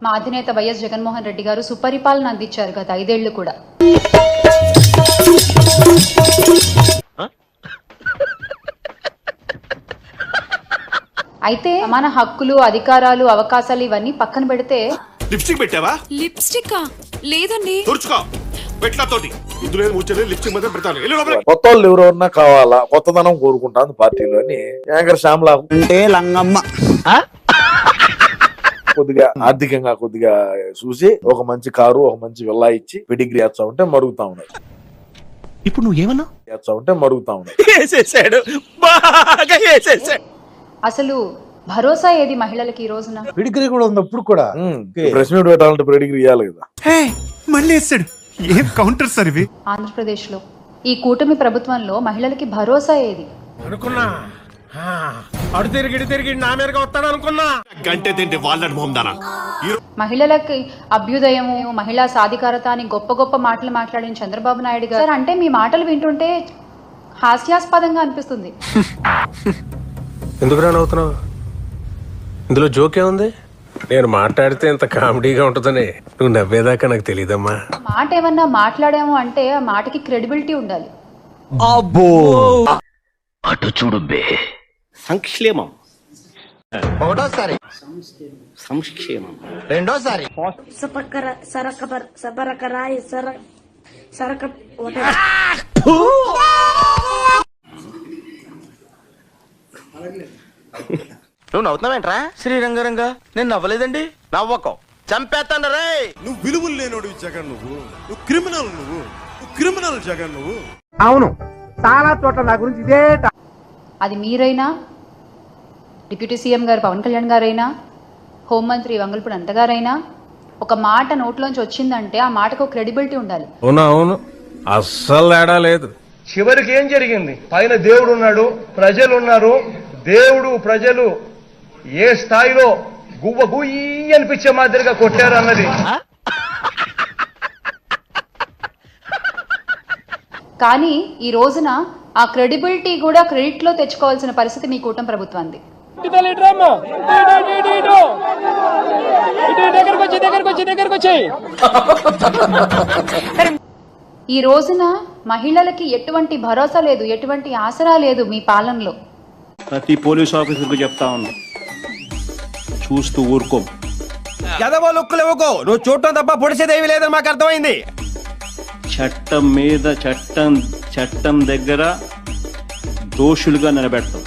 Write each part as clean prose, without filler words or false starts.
మా అధినేత వైఎస్ జగన్మోహన్ రెడ్డి గారు సుపరిపాలన అందించారు గత 5 ఏళ్లు కూడా. అయితే మన హక్కులు, అధికారాలు, అవకాశాలు ఇవన్నీ పక్కన పెడితే లిప్స్టిక్ పెట్టావా? లిప్స్టిక్ లేదండి. తుడుచుకో పెట్లతోటి ఇందులో ముచ్చట లిప్స్టిక్ మీద పెడతాను. కొత్త వాళ్ళు ఎవరెవరన్నా కావాలా, కొత్తదనం కోరుకుంటాను పార్టీలోని యాంకర్ శ్యామలా అంటే లంగమ్మ కొద్దిగా ఆర్థికంగా కొద్దిగా చూసి ఒక మంచి కారు, ఒక మంచి విల్లా ఇచ్చి పెడిగ్రీ వేస్తా ఉంటే మరుగుతా ఉన్నాయి. ఇప్పుడు నువ్వు ఏమన్నా వేస్తా ఉంటే మరుగుతా ఉన్నాయి. అసలు భరోసా ఏది మహిళలకి ఈ రోజున? పిడిగ్రీ కూడా ఉంది ఇప్పుడు కూడా. ప్రెస్ మీట్ పెట్టాలంటే పెడిగ్రీ ఇవ్వాలి కదా. మళ్ళీ వేస్తాడు. ఏం కౌంటర్ సార్ ఇవి? ఆంధ్రప్రదేశ్ లో ఈ కూటమి ప్రభుత్వంలో మహిళలకి భరోసా ఏది? అనుకున్నా అడు తిరిగి నా మీదగా వస్తాడు అనుకున్నా. గంటే తింటే వాళ్ళని మొహందానా. మహిళలకి అభ్యుదయము, మహిళా సాధికారత అని గొప్ప గొప్ప మాటలు మాట్లాడిన చంద్రబాబు నాయుడు గారు అంటే మీ మాటలు వింటుంటే హాస్యాస్పదంగా అనిపిస్తుంది. ఎందుకు రానవుతున్నావు? ఇందులో జోకే ఉంది. నేను మాట్లాడితే ఇంత కామెడీగా ఉంటుందని నువ్వు నవ్వేదాకా నాకు తెలియదమ్మా. మాట ఏమన్నా మాట్లాడాము అంటే ఆ మాటకి క్రెడిబిలిటీ ఉండాలి. అబ్బో అటు చూడు బే. సంక్షేమం ఒకటోసారి, సంక్షేమం రెండోసారి నువ్వు నవ్వుతున్నావేంట్రా? శ్రీరంగరంగా నేను నవ్వలేదండి. నవ్వకం చంపేస్తాను రే. నువ్వు విలువలు లేనోడు జగన్. నువ్వు క్రిమినల్ జగన్. నువ్వు అవును, చాలా చోట్ల నా గురించి ఇదే. అది మీరైనా, డిప్యూటీ సీఎం గారు పవన్ కళ్యాణ్ గారైనా, హోంమంత్రి వంగల్పూడి అనిత గారైనా, ఒక మాట నోట్లోంచి వచ్చిందంటే ఆ మాటకు క్రెడిబిలిటీ ఉండాలి. అవును, అస్సలు తేడా లేదు. చివరికి ఏం జరిగింది? పైన దేవుడు ఉన్నాడు, ప్రజలు ఉన్నారు. దేవుడు ప్రజలు ఏ స్థాయిలో గువ్వ గుయ్యి అనిపించే మాదిరిగా కొట్టారు అన్నది. కానీ ఈ రోజున ఆ క్రెడిబిలిటీ కూడా క్రెడిట్ లో తెచ్చుకోవాల్సిన పరిస్థితి మీ కూటమి ప్రభుత్వానికి. ఈ రోజున మహిళలకి ఎటువంటి భరోసా లేదు, ఎటువంటి ఆసరా లేదు మీ పాలనలో. ప్రతి పోలీస్ ఆఫీసర్ కు చెప్తా ఉన్నా, చూస్తూ ఊరుకో. నువ్వు చూడటం తప్ప పొడిచేదేమీ లేదని మాకు అర్థమైంది. చట్టం మీద చట్టం దగ్గర దోషులుగా నిలబెడతాం.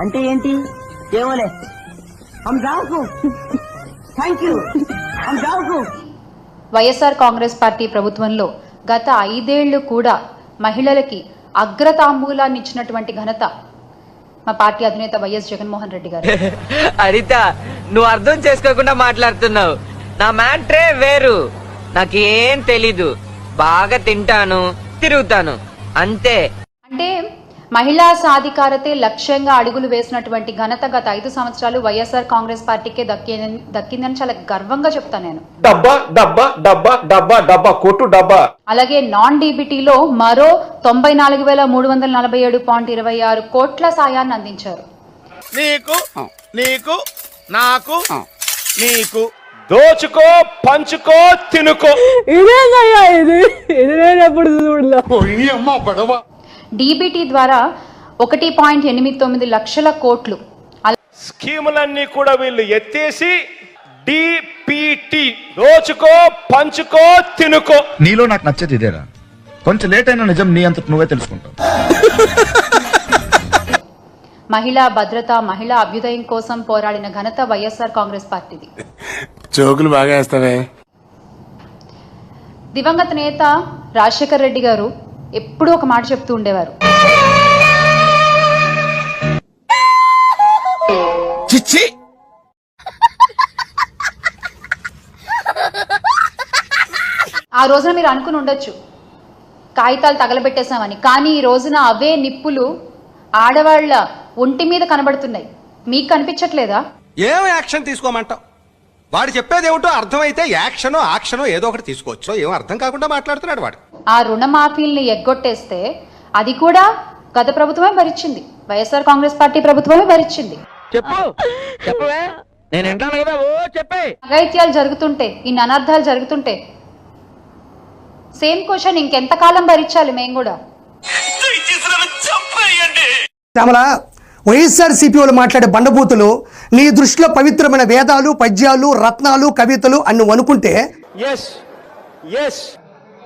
అంటే ఏంటి? ఏమోలే. వైఎస్ఆర్ కాంగ్రెస్ పార్టీ ప్రభుత్వంలో గత 5 ఏళ్లు కూడా మహిళలకి అగ్రతాంబూలాన్ని ఇచ్చినటువంటి ఘనత మా పార్టీ అధినేత వైఎస్ జగన్మోహన్ రెడ్డి గారు. అరిత, నువ్వు అర్థం చేసుకోకుండా మాట్లాడుతున్నావు. నా మ్యాట్రే వేరు. నాకేం తెలీదు. బాగా తింటాను, తిరుగుతాను, అంతే. అంటే మహిళా సాధికారతే లక్ష్యంగా అడుగులు వేసినటువంటి ఘనత గత 5 సంవత్సరాలు వైఎస్ఆర్ కాంగ్రెస్ పార్టీకే దక్కిందని చాలా గర్వంగా చెప్తాను నేను. డబ్బా డబ్బా డబ్బా డబ్బా డబ్బా కొట్టు డబ్బా. అలాగే నాన్ డీబీటీలో మరో 94,347.26 కోట్ల సాయాన్ని అందించారు. నీకు నాకు నీకు దోచుకో, పంచుకో, తినుకో. డీబీటీ ద్వారా 1.89 లక్షల కోట్లు. స్కీములన్నీ కూడా వీళ్ళు ఎత్తేసి డిపిటి దోచుకో, పంచుకో, తినుకో. నీలో నాకు నచ్చేది ఇదేరా. కొంచెం లేట్ అయినా నిజం నీ అంతట నువ్వే తెలుసుకుంటావు. మహిళా భద్రత, మహిళా అభ్యుదయం కోసం పోరాడిన ఘనత వైఎస్ఆర్ కాంగ్రెస్ పార్టీది. జోకులు బాగా వేస్తావే. దివంగత నేత రాజశేఖర్ రెడ్డి గారు ఎప్పుడూ ఒక మాట చెప్తూ ఉండేవారు. చిచ్చి, ఆ రోజున మీరు అనుకుని ఉండొచ్చు కాగితాలు తగలబెట్టేశామని, కానీ ఈ రోజున అవే నిప్పులు ఆడవాళ్ల ఒంటి మీద కనబడుతున్నాయి. మీకు కనిపించట్లేదా? ఏం యాక్షన్ తీసుకోమంటావు? వాడు చెప్పేది ఏమిటో అర్థమైతే యాక్షనో ఏదో ఒకటి తీసుకోవచ్చు. ఏం అర్థం కాకుండా మాట్లాడుతున్నాడు వాడు. ఆ రుణమాఫీల్ని ఎగ్గొట్టేస్తే అది కూడా గత ప్రభుత్వమే భరించింది, వైఎస్ఆర్ కాంగ్రెస్ పార్టీ ప్రభుత్వమే భరించింది. చెప్పు చెప్పవే నేను వింటాను కదా ఓ చెప్పే. అఘాయిత్యాలు జరుగుతుంటే, ఇన్ని అనర్థాలు జరుగుతుంటే సేమ్ క్వశ్చన్ ఇంకెంతకాలం భరించాలి మేము కూడా? శ్యామల, వైఎస్ఆర్ సిపి వాళ్ళు మాట్లాడే బండబూతులు నీ దృష్టిలో పవిత్రమైన వేదాలు, పద్యాలు, రత్నాలు, కవితలు అని నువ్వు అనుకుంటే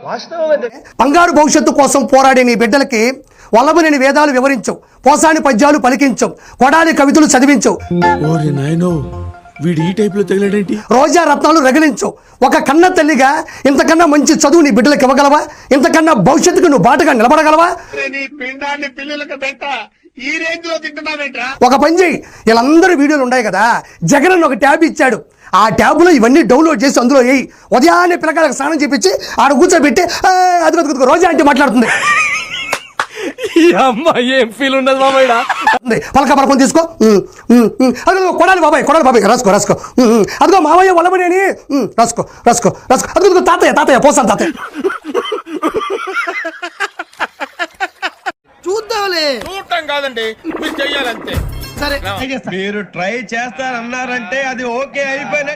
వాస్తవం అదే. బంగారు భవిష్యత్తు కోసం పోరాడే నీ బిడ్డలకి వల్లభనేని వేదాలు వివరించవు, పోసాని పద్యాలు పలికించవు, కొడాలి కవితలు చదివించవు, వీడు ఈ టైప్ లో తగిలాడేంటి? రోజా రత్నాలు రగిలించవు. ఒక కన్న తల్లిగా ఇంతకన్నా మంచి చదువు నీ బిడ్డలకు ఇవ్వగలవా? ఇంతకన్నా భవిష్యత్తుకు నువ్వు బాటగా నిలబడగలవా? ఒక పని చేయి, వీళ్ళందరూ వీడియోలు ఉన్నాయి కదా, జగన్ అని ఒక ట్యాబ్ ఇచ్చాడు, ఆ ట్యాబ్లో ఇవన్నీ డౌన్లోడ్ చేసి అందులో వేయి. ఉదయాన్నే పిల్లకాయలకు స్నానం చేపించి ఆడ కూర్చోబెట్టి అది రోజా అంటే మాట్లాడుతుంది. ఏం ఫీల్ ఉండదు మామయ్య. పలక పలకం తీసుకో. అదిగో కొడాలి బాబాయ్ రాసుకో రాసుకో. అదిగో మామయ్య వల్లబడేని రాసుకో రాసుకో రాసుకో. అదిగో తాతయ్య పోసాను తాతయ్య. చూడటం కాదండి, మీరు చెయ్యాలంతే. మీరు ట్రై చేస్తారన్నారంటే అది ఓకే అయిపోయిన